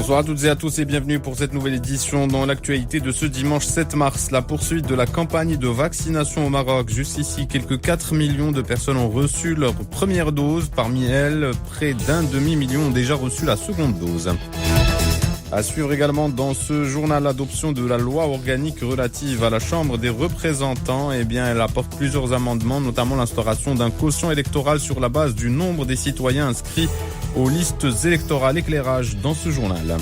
Bonsoir à toutes et à tous et bienvenue pour cette nouvelle édition dans l'actualité de ce dimanche 7 mars. La poursuite de la campagne de vaccination au Maroc. Jusqu'ici, quelques 4 millions de personnes ont reçu leur première dose. Parmi elles, près d'un demi-million ont déjà reçu la seconde dose. À suivre également dans ce journal l'adoption de la loi organique relative à la Chambre des représentants. Elle apporte plusieurs amendements, notamment l'instauration d'un quotient électoral sur la base du nombre des citoyens inscrits aux listes électorales. Éclairage dans ce journal.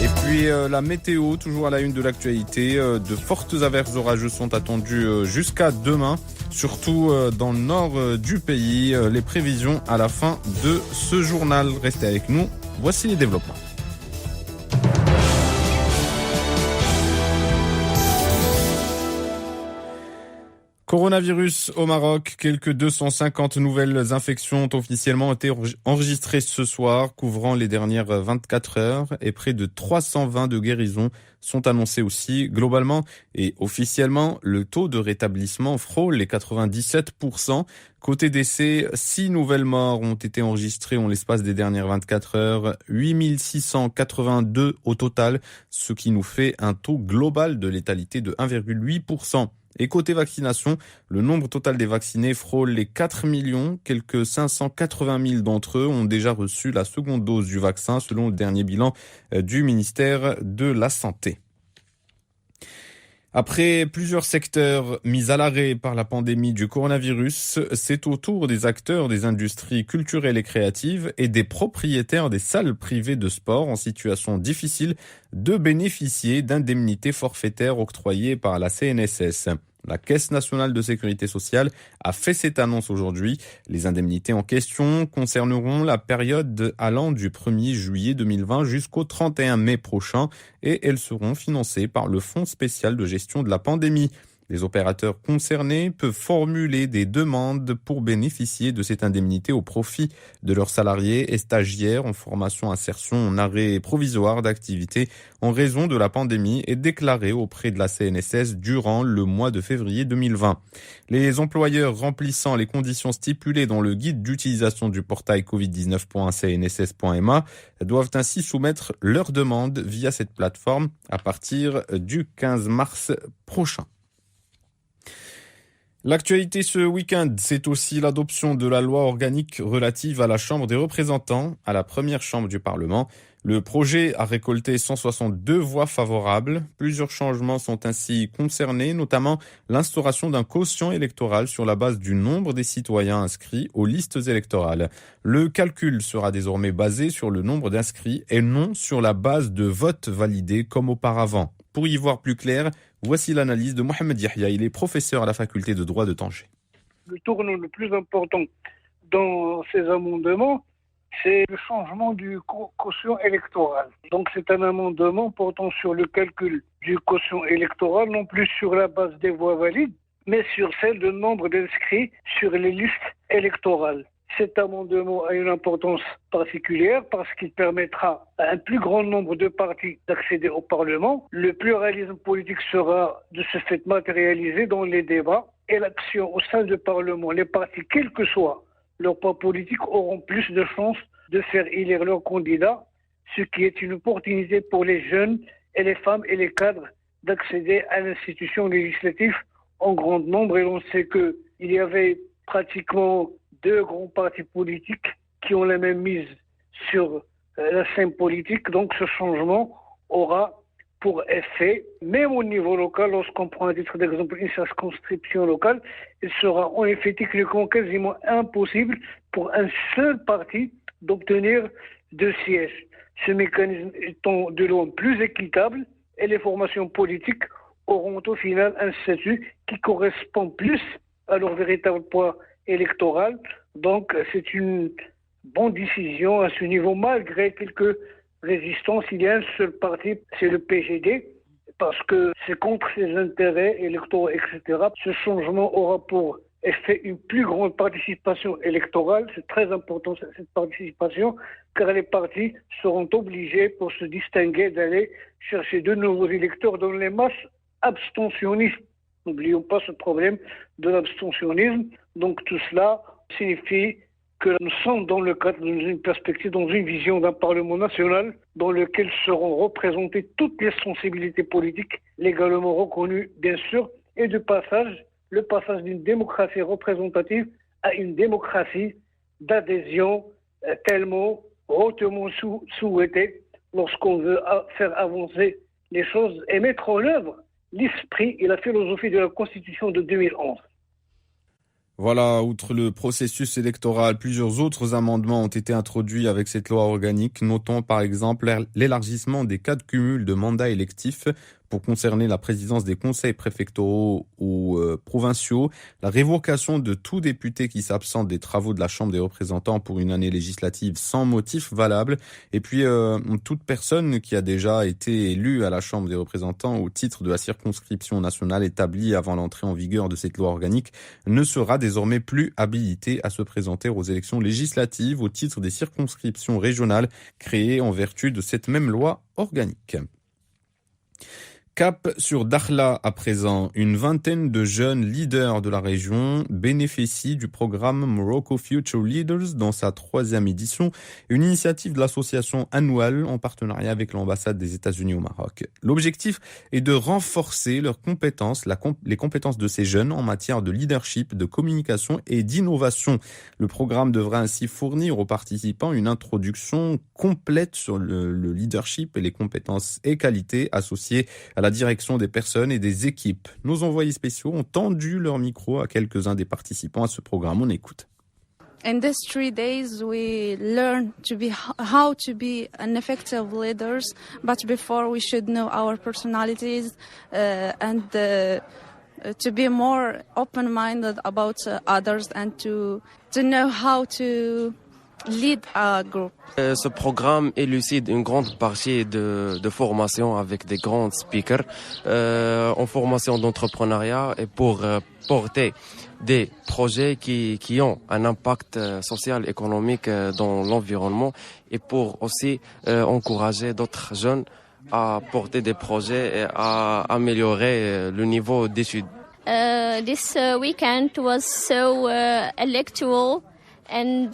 Et puis la météo, toujours à la une de l'actualité. De fortes averses orageuses sont attendues jusqu'à demain, surtout dans le nord du pays. Les prévisions à la fin de ce journal. Restez avec nous, voici les développements. Coronavirus au Maroc, quelques 250 nouvelles infections ont officiellement été enregistrées ce soir, couvrant les dernières 24 heures, et près de 320 de guérisons sont annoncées aussi. Globalement et officiellement, le taux de rétablissement frôle les 97%. Côté décès, 6 nouvelles morts ont été enregistrées en l'espace des dernières 24 heures, 8682 au total, ce qui nous fait un taux global de létalité de 1,8%. Et côté vaccination, le nombre total des vaccinés frôle les 4 millions. Quelques 580 000 d'entre eux ont déjà reçu la seconde dose du vaccin, selon le dernier bilan du ministère de la Santé. Après plusieurs secteurs mis à l'arrêt par la pandémie du coronavirus, c'est au tour des acteurs des industries culturelles et créatives et des propriétaires des salles privées de sport en situation difficile de bénéficier d'indemnités forfaitaires octroyées par la CNSS. La Caisse nationale de sécurité sociale a fait cette annonce aujourd'hui. Les indemnités en question concerneront la période allant du 1er juillet 2020 jusqu'au 31 mai prochain et elles seront financées par le Fonds spécial de gestion de la pandémie. Les opérateurs concernés peuvent formuler des demandes pour bénéficier de cette indemnité au profit de leurs salariés et stagiaires en formation insertion en arrêt provisoire d'activité en raison de la pandémie et déclarés auprès de la CNSS durant le mois de février 2020. Les employeurs remplissant les conditions stipulées dans le guide d'utilisation du portail covid19.cnss.ma doivent ainsi soumettre leurs demandes via cette plateforme à partir du 15 mars prochain. L'actualité ce week-end, c'est aussi l'adoption de la loi organique relative à la Chambre des représentants, à la première chambre du Parlement. Le projet a récolté 162 voix favorables. Plusieurs changements sont ainsi concernés, notamment l'instauration d'un quotient électoral sur la base du nombre des citoyens inscrits aux listes électorales. Le calcul sera désormais basé sur le nombre d'inscrits et non sur la base de votes validés comme auparavant. Pour y voir plus clair, voici l'analyse de Mohamed Yahya. Il est professeur à la faculté de droit de Tanger. Le tournant le plus important dans ces amendements, c'est le changement du quotient électoral. Donc c'est un amendement portant sur le calcul du quotient électoral, non plus sur la base des voix valides, mais sur celle du nombre d'inscrits sur les listes électorales. Cet amendement a une importance particulière parce qu'il permettra à un plus grand nombre de partis d'accéder au Parlement. Le pluralisme politique sera de ce fait matérialisé dans les débats et l'action au sein du Parlement. Les partis, quel que soit leur poids politique, auront plus de chances de faire élire leurs candidats, ce qui est une opportunité pour les jeunes et les femmes et les cadres d'accéder à l'institution législative en grand nombre. Et l'on sait qu'il y avait pratiquement 2 grands partis politiques qui ont la même mise sur la scène politique. Donc ce changement aura pour effet, même au niveau local, lorsqu'on prend à titre d'exemple une circonscription locale, il sera en effet techniquement quasiment impossible pour un seul parti d'obtenir 2 sièges. Ce mécanisme étant de loin plus équitable et les formations politiques auront au final un statut qui correspond plus à leur véritable poids électoral. Donc c'est une bonne décision à ce niveau, malgré quelques résistances. Il y a un seul parti, c'est le PGD, parce que c'est contre ses intérêts électoraux, etc. Ce changement aura pour effet une plus grande participation électorale. C'est très important cette participation, car les partis seront obligés, pour se distinguer, d'aller chercher de nouveaux électeurs dans les masses abstentionnistes. N'oublions pas ce problème de l'abstentionnisme. Donc tout cela signifie que nous sommes dans le cadre d'une perspective, dans une vision d'un Parlement national dans lequel seront représentées toutes les sensibilités politiques légalement reconnues, bien sûr, et le passage d'une démocratie représentative à une démocratie d'adhésion tellement hautement souhaitée lorsqu'on veut faire avancer les choses et mettre en œuvre l'esprit et la philosophie de la Constitution de 2011. Voilà, outre le processus électoral, plusieurs autres amendements ont été introduits avec cette loi organique. Notons par exemple l'élargissement des cas de cumul de mandats électifs pour concerner la présidence des conseils préfectoraux ou provinciaux, la révocation de tout député qui s'absente des travaux de la Chambre des représentants pour une année législative sans motif valable, et puis toute personne qui a déjà été élue à la Chambre des représentants au titre de la circonscription nationale établie avant l'entrée en vigueur de cette loi organique ne sera désormais plus habilitée à se présenter aux élections législatives au titre des circonscriptions régionales créées en vertu de cette même loi organique. Cap sur Dakhla à présent. Une vingtaine de jeunes leaders de la région bénéficient du programme Morocco Future Leaders dans sa 3e édition, une initiative de l'association annuelle en partenariat avec l'ambassade des États-Unis au Maroc. L'objectif est de renforcer leurs compétences, les compétences de ces jeunes en matière de leadership, de communication et d'innovation. Le programme devra ainsi fournir aux participants une introduction complète sur le leadership et les compétences et qualités associées à la direction des personnes et des équipes. Nos envoyés spéciaux ont tendu leur micro à quelques-uns des participants à ce programme. On écoute. In these 3 days, we learn how to be an effective leaders, but before we should know our personalities and to be more open-minded about others and to know how to lead a group. Ce programme élucide une grande partie de formation avec des grands speakers en formation d'entrepreneuriat et pour porter des projets qui ont un impact social, économique dans l'environnement et pour aussi encourager d'autres jeunes à porter des projets et à améliorer le niveau d'études. This weekend was so electoral and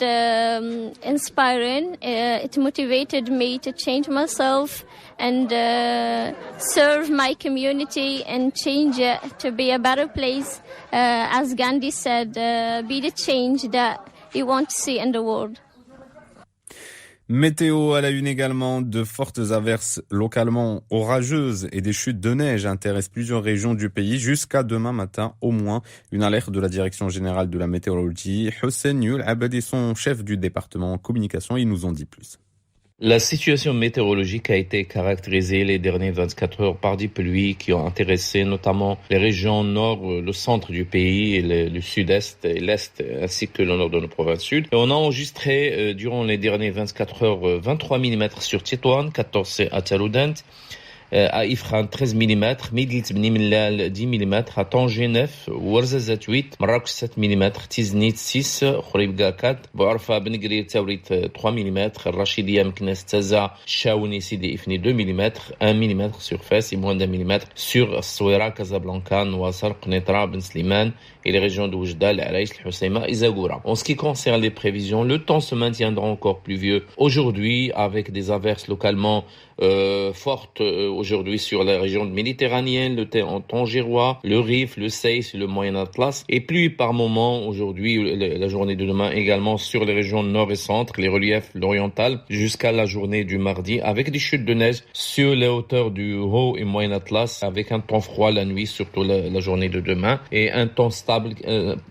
inspiring. It motivated me to change myself and serve my community and change it to be a better place. As Gandhi said, be the change that you want to see in the world. Météo à la une également, de fortes averses localement orageuses et des chutes de neige intéressent plusieurs régions du pays jusqu'à demain matin au moins. Une alerte de la Direction générale de la météorologie. Hossein Yul Abadi, son chef du département communication, ils nous ont dit plus. La situation météorologique a été caractérisée les dernières 24 heures par des pluies qui ont intéressé notamment les régions nord, le centre du pays, et le sud-est et l'est, ainsi que le nord de nos provinces sud. Et on a enregistré durant les dernières 24 heures 23 mm sur Tétouan, 14 à Taroudant, à Ifrane 13 mm, Midlit Bni Millal 10 mm, à Tanger 9, Ouarzazat 8, Marrakech 7 mm, Tiznit 6, Khouribga 4, Bouarfa Ben Grir Tawrit 3 mm, Rachidia Meknes Taza, Chaouni Sidi Ifni 2 mm, 1 mm sur Fès et moins d'1 mm sur Souira, Casablanca, Nouassar, Qnetra, Ben Slimane et les régions de Oujda, Al-Aïch, Al-Husseima et Zagoura. En ce qui concerne les prévisions, le temps se maintiendra encore pluvieux aujourd'hui avec des averses localement fortes aujourd'hui sur la région méditerranéenne, le Tangérois, le Rif, le Seyss, le Moyen Atlas, et pluie par moment aujourd'hui, la journée de demain également sur les régions nord et centre, les reliefs l'oriental, jusqu'à la journée du mardi, avec des chutes de neige sur les hauteurs du Haut et Moyen Atlas, avec un temps froid la nuit, surtout la journée de demain, et un temps stable,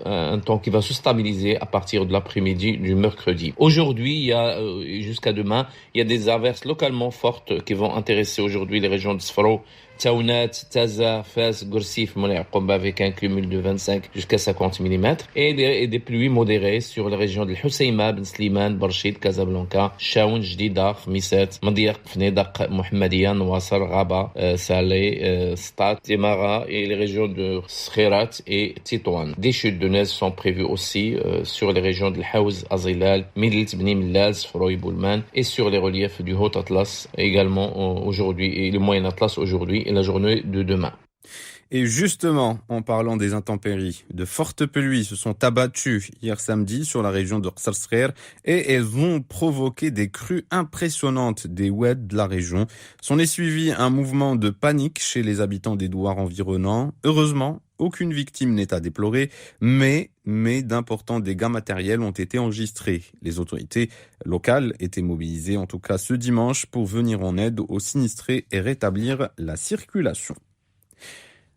un temps qui va se stabiliser à partir de l'après-midi du mercredi. Aujourd'hui, il y a jusqu'à demain, il y a des averses localement fortes qui vont intéresser aujourd'hui les régions de Sfaro, Taounat, Taza, Fès, Gorsif, Moulay Qomba avec un cumul de 25 jusqu'à 50 mm et des pluies modérées sur les régions de Husseima, Ben Slimane, Barchid, Casablanca, Chaoun, Jdida, Khmissat, Madiaq, Fnedaq, Mohammedia, Nouassar, Rabat, Saleh, Stat, Temara et les régions de Skhirat et Tétouan. Des chutes de neige sont prévues aussi sur les régions de Haouz, Azilal, Midlit, Bni Millal, Sfroy, Boulman et sur les reliefs du Haut Atlas également aujourd'hui et le Moyen Atlas aujourd'hui et la journée de demain. Et justement, en parlant des intempéries, de fortes pluies se sont abattues hier samedi sur la région de Ksarsrer et elles ont provoqué des crues impressionnantes des oueds de la région. S'en est suivi un mouvement de panique chez les habitants des douars environnants. Heureusement, aucune victime n'est à déplorer, mais d'importants dégâts matériels ont été enregistrés. Les autorités locales étaient mobilisées, en tout cas ce dimanche, pour venir en aide aux sinistrés et rétablir la circulation.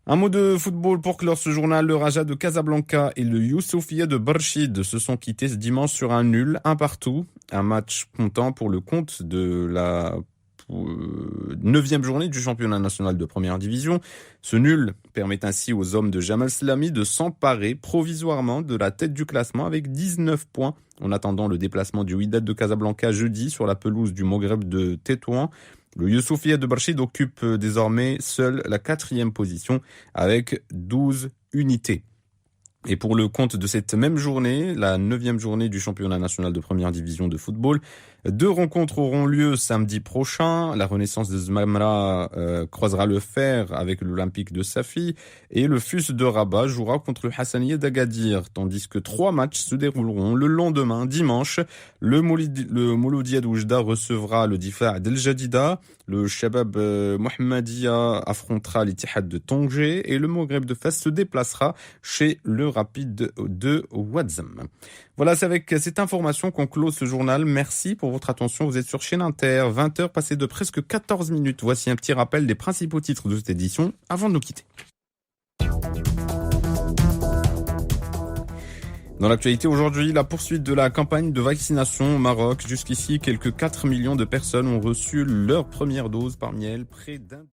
Un mot de football pour clore ce journal. Le Raja de Casablanca et le Youssoufia de Barchid se sont quittés ce dimanche sur un nul, un partout. Un match comptant pour le compte de la 9e journée du championnat national de première division. Ce nul permet ainsi aux hommes de Jamal Slami de s'emparer provisoirement de la tête du classement avec 19 points en attendant le déplacement du Wydad de Casablanca jeudi sur la pelouse du Maghreb de Tétouan. Le Youssoufia de Barchid occupe désormais seule la 4e position avec 12 unités. Et pour le compte de cette même journée, la 9e journée du championnat national de première division de football, 2 rencontres auront lieu samedi prochain. La Renaissance de Zmamra croisera le fer avec l'Olympique de Safi et le FUS de Rabat jouera contre le Hassaniya d'Agadir, tandis que 3 matchs se dérouleront le lendemain, dimanche. Le Mouloudia d'Oujda recevra le Difa' d'El Jadida, le Shabab Mohammedia affrontera l'Ittihad de Tanger et le Maghreb de Fès se déplacera chez le Rapide de Ouazzam. Voilà, c'est avec cette information qu'on close ce journal. Merci pour votre attention. Vous êtes sur Chaîne Inter, 20h passées de presque 14 minutes. Voici un petit rappel des principaux titres de cette édition avant de nous quitter. Dans l'actualité aujourd'hui, la poursuite de la campagne de vaccination au Maroc. Jusqu'ici, quelques 4 millions de personnes ont reçu leur première dose. Parmi elles, près d'un